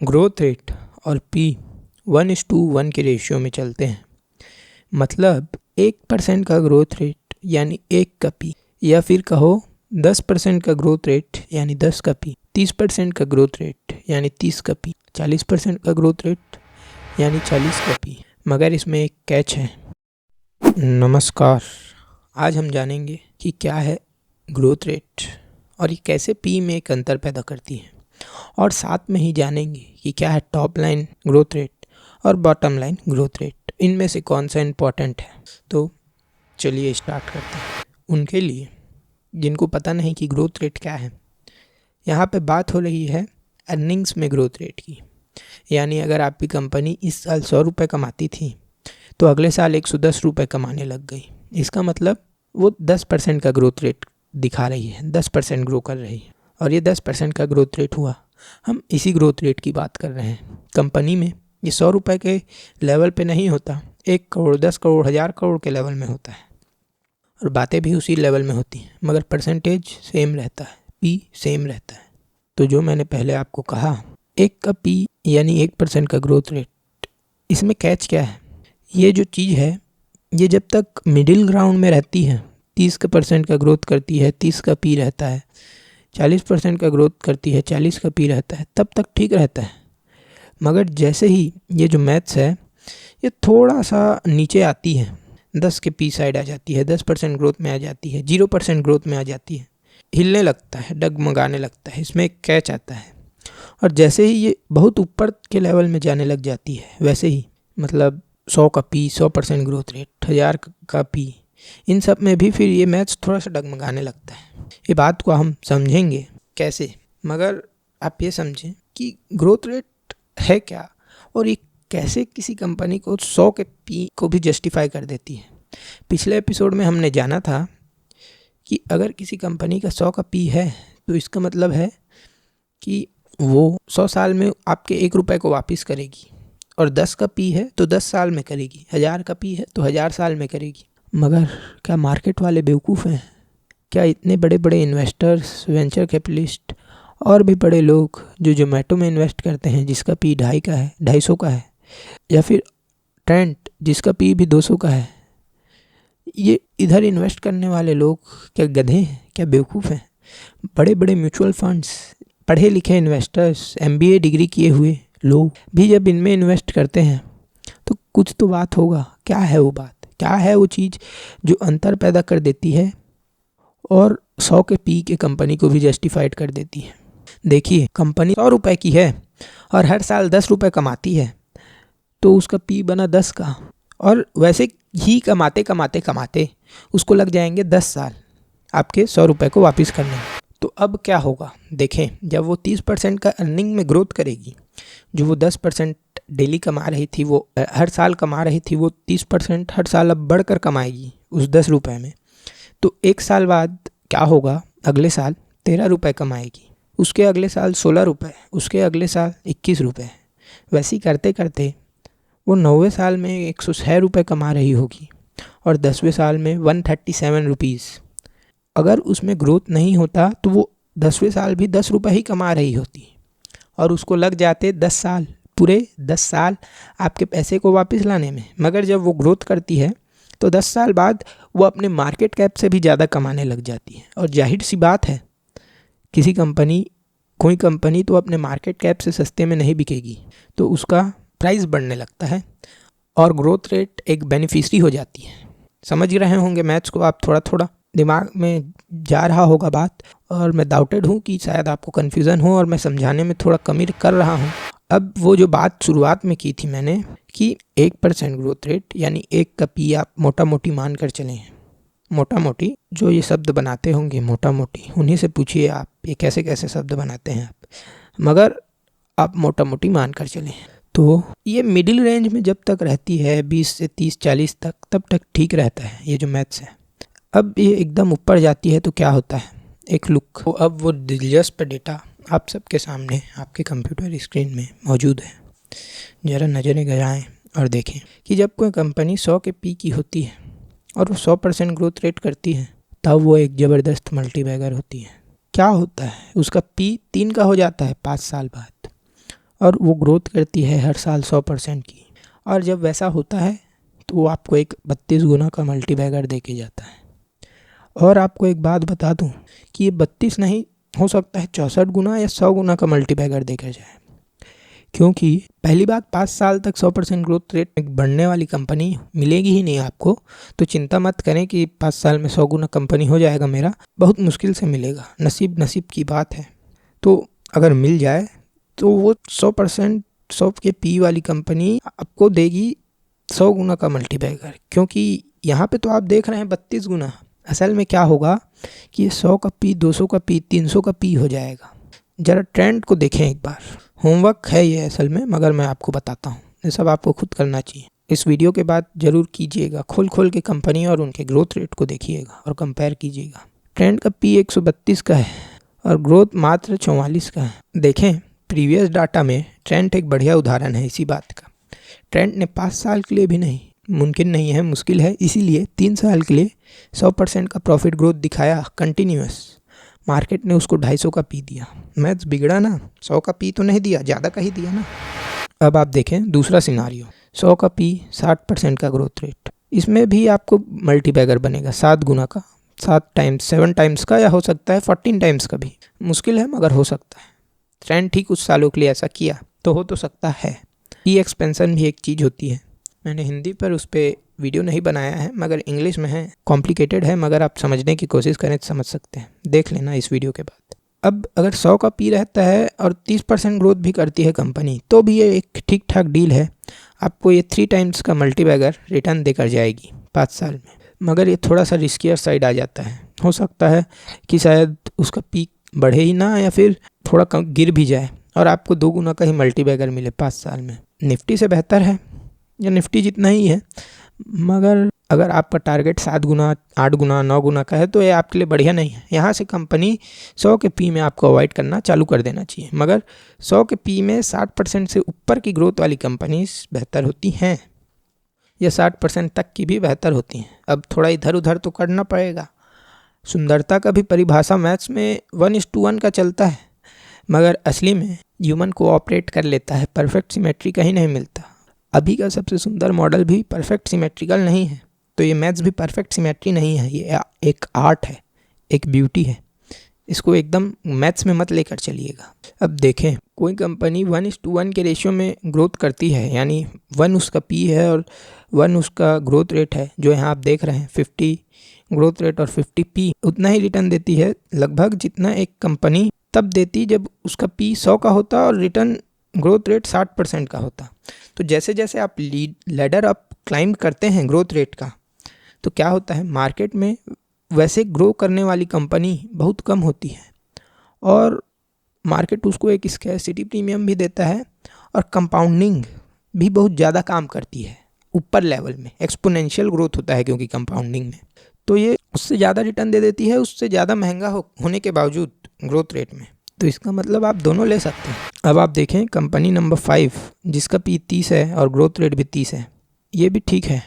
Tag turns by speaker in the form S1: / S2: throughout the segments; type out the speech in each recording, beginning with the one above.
S1: Growth rate और P 1:1 के ratio में चलते हैं। मतलब 1% का ग्रोथ रेट यानी 1 का पी, या फिर कहो 10% का ग्रोथ रेट यानी 10 का पी, 30% का ग्रोथ रेट यानी 30 का पी, 40% का ग्रोथ रेट यानी 40 का पी। मगर इसमें एक कैच है। नमस्कार, आज हम जानेंगे कि क्या है ग्रोथ रेट और ये कैसे पी में एक अंतर पैदा करती है, और साथ में ही जानेंगे कि क्या है टॉप लाइन ग्रोथ रेट और बॉटम लाइन ग्रोथ रेट, इनमें से कौन सा इम्पोर्टेंट है। तो चलिए स्टार्ट करते हैं। उनके लिए जिनको पता नहीं कि ग्रोथ रेट क्या है, यहाँ पे बात हो रही है अर्निंग्स में ग्रोथ रेट की। यानी अगर आपकी कंपनी इस साल 100 रुपये कमाती थी तो अगले साल 110 रुपये कमाने लग गई। इसका मतलब वो 10% का ग्रोथ रेट दिखा रही है, 10% ग्रो कर रही है, और ये 10% का ग्रोथ रेट हुआ। हम इसी ग्रोथ रेट की बात कर रहे हैं। कंपनी में ये 100 रुपये के लेवल पे नहीं होता, 1 करोड़, 10 करोड़, 1000 करोड़ के लेवल में होता है, और बातें भी उसी लेवल में होती हैं, मगर परसेंटेज सेम रहता है, पी सेम रहता है। तो जो मैंने पहले आपको कहा 1 का पी यानी 1% का ग्रोथ रेट, इसमें कैच क्या है? ये जो चीज़ है ये जब तक मिडिल ग्राउंड में रहती है, 30% का ग्रोथ करती है, 30 का पी रहता है, 40% का ग्रोथ करती है, 40 का पी रहता है, तब तक ठीक रहता है। मगर जैसे ही ये जो मैथ्स है ये थोड़ा सा नीचे आती है, 10 के पी साइड आ जाती है, 10% ग्रोथ में आ जाती है, 0% ग्रोथ में आ जाती है, हिलने लगता है, डगमगाने लगता है, इसमें एक कैच आता है। और जैसे ही ये बहुत ऊपर के लेवल में जाने लग जाती है, वैसे ही मतलब 100 का पी, 100% ग्रोथ रेट, 1000 का पी, इन सब में भी फिर ये मैथ्स थोड़ा सा डगमगाने लगता है। ये बात को हम समझेंगे कैसे, मगर आप ये समझें कि ग्रोथ रेट है क्या और ये कैसे किसी कंपनी को 100 के पी को भी जस्टिफाई कर देती है। पिछले एपिसोड में हमने जाना था कि अगर किसी कंपनी का 100 का पी है तो इसका मतलब है कि वो 100 साल में आपके 1 रुपये को वापस करेगी, और 10 का पी है तो 10 साल में करेगी, 1000 का पी है तो 1000 साल में करेगी। मगर क्या मार्केट वाले बेवकूफ़ हैं? क्या इतने बड़े बड़े इन्वेस्टर्स, वेंचर कैपिटलिस्ट और भी बड़े लोग जो जोमेटो में इन्वेस्ट करते हैं जिसका पी 250 का है, 250 का है, या फिर ट्रेंट जिसका पी भी 200 का है, ये इधर इन्वेस्ट करने वाले लोग क्या गधे हैं? क्या बेवकूफ़ हैं? बड़े बड़े म्यूचुअल फंड्स, पढ़े लिखे इन्वेस्टर्स, MBA डिग्री किए हुए लोग भी जब इनमें इन्वेस्ट करते हैं तो कुछ तो बात होगा। क्या है वो बात? क्या है वो चीज़ जो अंतर पैदा कर देती है और 100 के पी के कंपनी को भी जस्टिफाइड कर देती है? देखिए, कंपनी 100 रुपये की है और हर साल 10 रुपये कमाती है, तो उसका पी बना 10 का, और वैसे ही कमाते कमाते कमाते उसको लग जाएंगे 10 साल आपके 100 रुपये को वापस करने में। तो अब क्या होगा? देखें, जब वो 30% का अर्निंग में ग्रोथ करेगी, जो वो 10% डेली कमा रही थी, वो हर साल कमा रही थी, वो 30% हर साल अब बढ़कर कमाएगी उस 10 रुपये में। तो 1 साल बाद क्या होगा? अगले साल 13 रुपये कमाएगी, उसके अगले साल 16 रुपये, उसके अगले साल 21 रुपये। वैसे ही करते करते वो 90वें साल में 106 रुपये कमा रही होगी, और 10वें साल में 137 रुपीज़। अगर उसमें ग्रोथ नहीं होता तो वो 10वें साल भी 10 रुपये ही कमा रही होती, और उसको लग जाते 10 साल, पूरे 10 साल आपके पैसे को वापस लाने में। मगर जब वो ग्रोथ करती है तो 10 साल बाद वो अपने मार्केट कैप से भी ज़्यादा कमाने लग जाती है। और जाहिर सी बात है, कोई कंपनी तो अपने मार्केट कैप से सस्ते में नहीं बिकेगी, तो उसका प्राइस बढ़ने लगता है और ग्रोथ रेट एक बेनिफिशरी हो जाती है। समझ रहे होंगे मैथ्स को आप? थोड़ा थोड़ा दिमाग में जा रहा होगा बात, और मैं डाउटेड हूँ कि शायद आपको कन्फ्यूज़न हो और मैं समझाने में थोड़ा कमी कर रहा हूँ। अब वो जो बात शुरुआत में की थी मैंने कि 1% ग्रोथ रेट यानी 1 का पी आप मोटा मोटी मान कर चलें। मोटा मोटी जो ये शब्द बनाते होंगे, मोटा मोटी, उन्हीं से पूछिए आप ये कैसे कैसे शब्द बनाते हैं आप, मगर आप मोटा मोटी मान कर चलें। तो ये मिडिल रेंज में जब तक रहती है 20 से 30, 40 तक, तब तक ठीक रहता है ये जो मैथ्स है। अब ये एकदम ऊपर जाती है तो क्या होता है? एक लुक। तो अब वो दिलचस्प डेटा आप सबके सामने आपके कंप्यूटर स्क्रीन में मौजूद है। ज़रा नज़रें गड़ाएं और देखें कि जब कोई कंपनी 100 के पी की होती है और वो 100% ग्रोथ रेट करती है, तब वो एक ज़बरदस्त मल्टीबैगर होती है। क्या होता है? उसका पी 3 का हो जाता है 5 साल बाद, और वो ग्रोथ करती है हर साल 100% की। और जब वैसा होता है तो वो आपको एक 32 गुना का मल्टीबैगर दे के जाता है। और आपको एक बात बता दूं कि ये 32 नहीं, हो सकता है 64 गुना या 100 गुना का मल्टीबैगर देकर जाए, क्योंकि पहली बात 5 साल तक 100% ग्रोथ रेट एक बढ़ने वाली कंपनी मिलेगी ही नहीं आपको। तो चिंता मत करें कि 5 साल में 100 गुना कंपनी हो जाएगा मेरा, बहुत मुश्किल से मिलेगा, नसीब की बात है। तो अगर मिल जाए तो वो 100% 100 के पी वाली कंपनी आपको देगी 100 गुना का मल्टीबैगर, क्योंकि यहाँ पे तो आप देख रहे हैं 32 गुना। असल में क्या होगा कि ये 100 का पी, 200 का पी, 300 का पी हो जाएगा। ज़रा ट्रेंड को देखें एक बार। होमवर्क है ये असल में, मगर मैं आपको बताता हूँ, ये सब आपको खुद करना चाहिए। इस वीडियो के बाद ज़रूर कीजिएगा, खोल के कंपनी और उनके ग्रोथ रेट को देखिएगा और कंपेयर कीजिएगा। ट्रेंड का पी 132 का है और ग्रोथ मात्र 44 का है। देखें प्रीवियस डाटा में ट्रेंड एक बढ़िया उदाहरण है इसी बात का। ट्रेंड ने 5 साल के लिए भी नहीं, मुमकिन नहीं है, मुश्किल है, इसीलिए 3 साल के लिए 100% का प्रॉफिट ग्रोथ दिखाया कंटिन्यूस। मार्केट ने उसको 250 का पी दिया। मैथ्स बिगड़ा ना, 100 का पी तो नहीं दिया, ज़्यादा का ही दिया ना। अब आप देखें दूसरा सिनारियो, 100 का पी, 60% का ग्रोथ रेट। इसमें भी आपको मल्टीबैगर बनेगा 7 गुना का, 7 टाइम्स का, या हो सकता है 14 टाइम्स का भी। मुश्किल है मगर हो सकता है। ट्रेंड ठीक कुछ सालों के लिए ऐसा किया तो हो तो सकता है। पी एक्सपेंशन भी एक चीज़ होती है। मैंने हिंदी पर उस पर वीडियो नहीं बनाया है, मगर इंग्लिश में है, कॉम्प्लिकेटेड है, मगर आप समझने की कोशिश करें तो समझ सकते हैं। देख लेना इस वीडियो के बाद। अब अगर 100 का पी रहता है और 30% ग्रोथ भी करती है कंपनी, तो भी ये एक ठीक ठाक डील है। आपको ये 3 टाइम्स का मल्टीबैगर रिटर्न देकर जाएगी 5 साल में। मगर ये थोड़ा सा रिस्कियर साइड आ जाता है। हो सकता है कि शायद उसका पीक बढ़े ही ना, या फिर थोड़ा कम गिर भी जाए और आपको 2 गुना का ही मल्टीबैगर मिले 5 साल में। निफ्टी से बेहतर है या निफ्टी जितना ही है, मगर अगर आपका टारगेट 7 गुना, 8 गुना, 9 गुना का है तो ये आपके लिए बढ़िया नहीं है। यहाँ से कंपनी 100 के पी में आपको अवॉइड करना चालू कर देना चाहिए। मगर 100 के पी में 60% से ऊपर की ग्रोथ वाली कंपनीज बेहतर होती हैं, या 60% तक की भी बेहतर होती हैं। अब थोड़ा इधर उधर तो करना पड़ेगा। सुंदरता का भी परिभाषा मैथ्स में 1:1 का चलता है, मगर असली में ह्यूमन कोऑपरेट कर लेता है। परफेक्ट सिमेट्री कहीं नहीं मिलता। अभी का सबसे सुंदर मॉडल भी परफेक्ट सिमेट्रिकल नहीं है, तो ये मैथ्स भी परफेक्ट सिमेट्री नहीं है। ये एक आर्ट है, एक ब्यूटी है। इसको एकदम मैथ्स में मत लेकर चलिएगा। अब देखें कोई कंपनी 1:1 के रेशियो में ग्रोथ करती है, यानी 1 उसका पी है और 1 उसका ग्रोथ रेट है, जो यहाँ आप देख रहे हैं 50 ग्रोथ रेट और 50 पी, उतना ही रिटर्न देती है लगभग जितना एक कंपनी तब देती जब उसका पी 100 का होता और रिटर्न ग्रोथ रेट 60% का होता। तो जैसे जैसे आप लैडर अप क्लाइंब करते हैं ग्रोथ रेट का, तो क्या होता है मार्केट में वैसे ग्रो करने वाली कंपनी बहुत कम होती है और मार्केट उसको एक स्कैरसिटी प्रीमियम भी देता है और कंपाउंडिंग भी बहुत ज़्यादा काम करती है ऊपर लेवल में। एक्सपोनेंशियल ग्रोथ होता है क्योंकि कंपाउंडिंग में, तो ये उससे ज़्यादा रिटर्न दे देती है उससे ज़्यादा महंगा होने के बावजूद ग्रोथ रेट में। तो इसका मतलब आप दोनों ले सकते हैं। अब आप देखें कंपनी नंबर 5 जिसका पी 30 है और ग्रोथ रेट भी 30 है, ये भी ठीक है।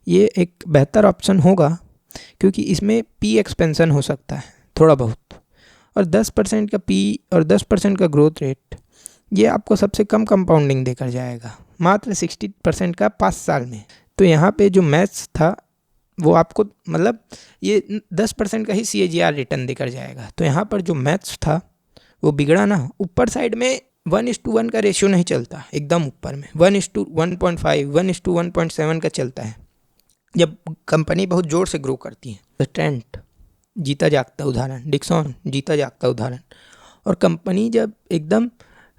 S1: ये एक बेहतर ऑप्शन होगा क्योंकि इसमें पी एक्सपेंशन हो सकता है थोड़ा बहुत, और 10% का पी और 10% का ग्रोथ रेट, ये आपको सबसे कम कंपाउंडिंग देकर जाएगा, मात्र 60% का 5 साल में। तो यहाँ पे जो मैथ्स था वो आपको मतलब ये 10% का ही CAGR रिटर्न देकर जाएगा। तो यहाँ पर जो मैथ्स था वो बिगड़ा ना। ऊपर साइड में 1:1 का रेशियो नहीं चलता, एकदम ऊपर में 1:1.5, 1:1.7 का चलता है जब कंपनी बहुत ज़ोर से ग्रो करती है। ट्रेंट जीता जागता उदाहरण, डिक्सन जीता जागता उदाहरण। और कंपनी जब एकदम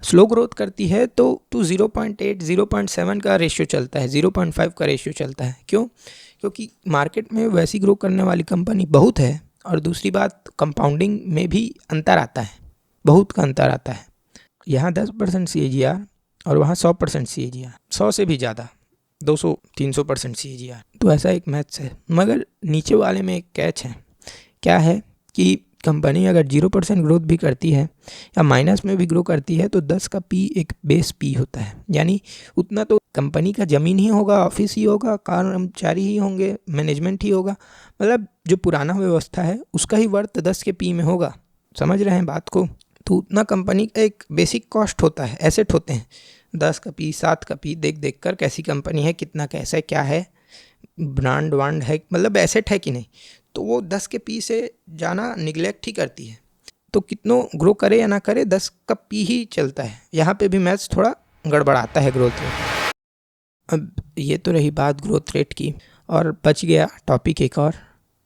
S1: स्लो ग्रोथ करती है तो 0.8, 0.7 का रेशियो चलता है, 0.5 का रेशियो चलता है। क्यों? क्योंकि मार्केट में वैसी ग्रो करने वाली कंपनी बहुत है, और दूसरी बात कंपाउंडिंग में भी अंतर आता है, बहुत का अंतर आता है। यहाँ 10% CAGR और वहाँ 100% CAGR, 100 से भी ज़्यादा, 200-300% CAGR। तो ऐसा एक मैथ्स है। मगर नीचे वाले में एक कैच है। क्या है कि कंपनी अगर 0% ग्रोथ भी करती है या माइनस में भी ग्रो करती है तो 10 का पी एक बेस पी होता है, यानी उतना तो कंपनी का ज़मीन ही होगा, ऑफिस ही होगा, कर्मचारी ही होंगे, मैनेजमेंट ही होगा, मतलब जो पुराना व्यवस्था है उसका ही वर्थ 10 के पी में होगा। समझ रहे हैं बात को? तो उतना कंपनी का एक बेसिक कॉस्ट होता है, एसेट होते हैं 10 का पी, 7 का पी देख देख कर कैसी कंपनी है, कितना कैसा है, क्या है, ब्रांड वांड है, मतलब एसेट है कि नहीं, तो वो 10 के पी से जाना निगलेक्ट ही करती है। तो कितनों ग्रो करे या ना करे 10 का पी ही चलता है। यहाँ पे भी मैथ्स थोड़ा गड़बड़ाता है ग्रोथ रेट। अब ये तो रही बात ग्रोथ रेट की, और बच गया टॉपिक एक और,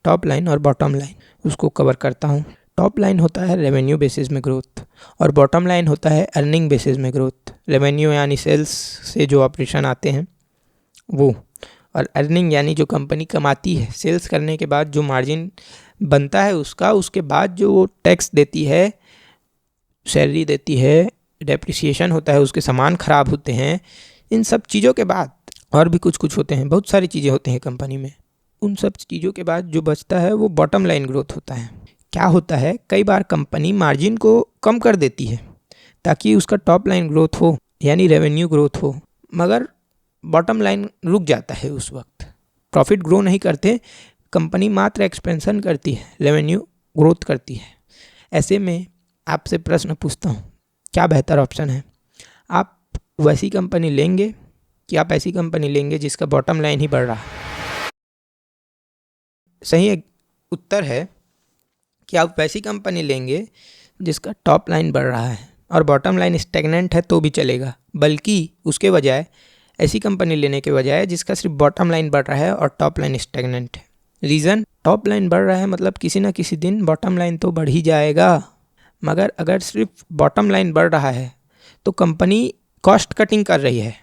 S1: टॉप लाइन और बॉटम लाइन। उसको कवर करता हूँ। टॉप लाइन होता है रेवेन्यू बेसिस में ग्रोथ, और बॉटम लाइन होता है अर्निंग बेसिस में ग्रोथ। रेवेन्यू यानी सेल्स से जो ऑपरेशन आते हैं वो, और अर्निंग यानी जो कंपनी कमाती है सेल्स करने के बाद जो मार्जिन बनता है उसका, उसके बाद जो वो टैक्स देती है, सैलरी देती है, डेप्रिसिएशन होता है, उसके सामान ख़राब होते हैं, इन सब चीज़ों के बाद और भी कुछ होते हैं, बहुत सारी चीज़ें होती हैं कंपनी में। उन सब चीज़ों के बाद जो बचता है वो बॉटम लाइन ग्रोथ होता है। क्या होता है, कई बार कंपनी मार्जिन को कम कर देती है ताकि उसका टॉप लाइन ग्रोथ हो यानी रेवेन्यू ग्रोथ हो, मगर बॉटम लाइन रुक जाता है उस वक्त, प्रॉफिट ग्रो नहीं करते, कंपनी मात्र एक्सपेंशन करती है, रेवेन्यू ग्रोथ करती है। ऐसे में आपसे प्रश्न पूछता हूँ, क्या बेहतर ऑप्शन है? आप वैसी कंपनी लेंगे कि आप ऐसी कंपनी लेंगे जिसका बॉटम लाइन ही बढ़ रहा है? सही उत्तर है कि आप वैसी कंपनी लेंगे जिसका टॉप लाइन बढ़ रहा है और बॉटम लाइन स्टैग्नेंट है तो भी चलेगा, बल्कि उसके बजाय ऐसी कंपनी लेने के बजाय जिसका सिर्फ बॉटम लाइन बढ़ रहा है और टॉप लाइन स्टैग्नेंट है। रीज़न, टॉप लाइन बढ़ रहा है मतलब किसी ना किसी दिन बॉटम लाइन तो बढ़ ही जाएगा, मगर अगर सिर्फ बॉटम लाइन बढ़ रहा है तो कंपनी कॉस्ट कटिंग कर रही है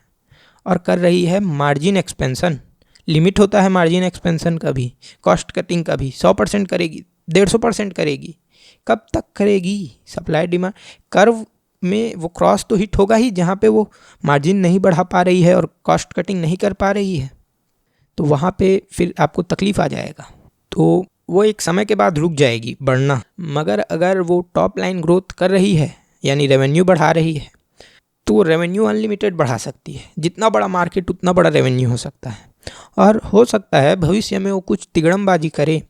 S1: और कर रही है मार्जिन एक्सपेंशन। लिमिट होता है मार्जिन एक्सपेंशन का भी, कॉस्ट कटिंग का भी। 100% करेगी, 150% करेगी, कब तक करेगी? सप्लाई डिमांड कर्व में वो क्रॉस तो हिट होगा ही जहाँ पे वो मार्जिन नहीं बढ़ा पा रही है और कॉस्ट कटिंग नहीं कर पा रही है, तो वहाँ पे फिर आपको तकलीफ़ आ जाएगा। तो वो एक समय के बाद रुक जाएगी बढ़ना। मगर अगर वो टॉप लाइन ग्रोथ कर रही है यानी रेवेन्यू बढ़ा रही है, तो रेवेन्यू अनलिमिटेड बढ़ा सकती है। जितना बड़ा मार्केट उतना बड़ा रेवेन्यू हो सकता है, और हो सकता है भविष्य में वो कुछ तिगड़मबाजी करे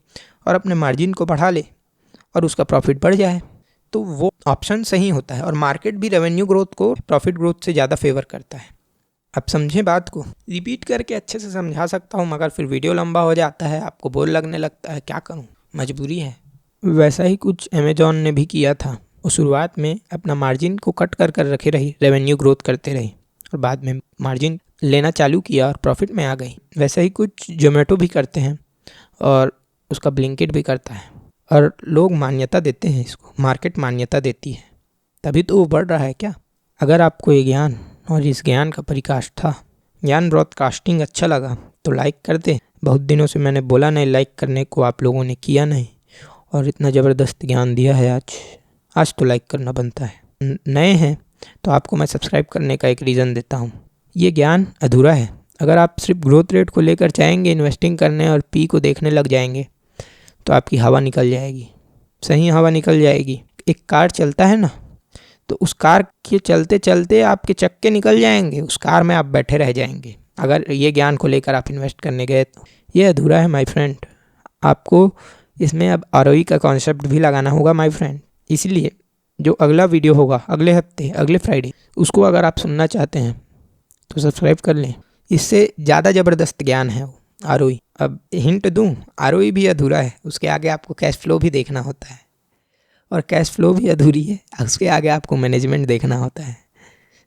S1: और अपने मार्जिन को बढ़ा ले और उसका प्रॉफिट बढ़ जाए, तो वो ऑप्शन सही होता है। और मार्केट भी रेवेन्यू ग्रोथ को प्रॉफिट ग्रोथ से ज़्यादा फेवर करता है। आप समझें बात को, रिपीट करके अच्छे से समझा सकता हूँ मगर फिर वीडियो लंबा हो जाता है, आपको बोर लगने लगता है, क्या करूँ, मजबूरी है। वैसा ही कुछ अमेजॉन ने भी किया था। वो शुरुआत में अपना मार्जिन को कट कर कर रखे रही, रेवेन्यू ग्रोथ करते रही, और बाद में मार्जिन लेना चालू किया और प्रॉफिट में आ गई। वैसा ही कुछ जोमेटो भी करते हैं और उसका ब्लिंकिट भी करता है, और लोग मान्यता देते हैं इसको, मार्केट मान्यता देती है, तभी तो वो बढ़ रहा है। क्या अगर आपको ये ज्ञान और इस ज्ञान का परिकाष्ठ था, ज्ञान ब्रॉडकास्टिंग अच्छा लगा तो लाइक कर दें। बहुत दिनों से मैंने बोला नहीं लाइक करने को, आप लोगों ने किया नहीं, और इतना ज़बरदस्त ज्ञान दिया है आज तो लाइक करना बनता है। नए हैं तो आपको मैं सब्सक्राइब करने का एक रीज़न देता हूँ। ये ज्ञान अधूरा है। अगर आप सिर्फ ग्रोथ रेट को लेकर जाएंगे इन्वेस्टिंग करने और पी को देखने लग जाएंगे तो आपकी हवा निकल जाएगी, सही हवा निकल जाएगी। एक कार चलता है ना, तो उस कार के चलते चलते आपके चक्के निकल जाएंगे, उस कार में आप बैठे रह जाएंगे अगर ये ज्ञान को लेकर आप इन्वेस्ट करने गए तो। ये अधूरा है माय फ्रेंड, आपको इसमें अब ROE का कॉन्सेप्ट भी लगाना होगा माय फ्रेंड। इसलिए जो अगला वीडियो होगा अगले हफ्ते, अगले फ्राइडे, उसको अगर आप सुनना चाहते हैं तो सब्सक्राइब कर लें। इससे ज़्यादा ज़बरदस्त ज्ञान है वो ROE। अब हिंट दूँ, ROE भी अधूरा है, उसके आगे आपको कैश फ्लो भी देखना होता है, और कैश फ्लो भी अधूरी है, उसके आगे आपको मैनेजमेंट देखना होता है।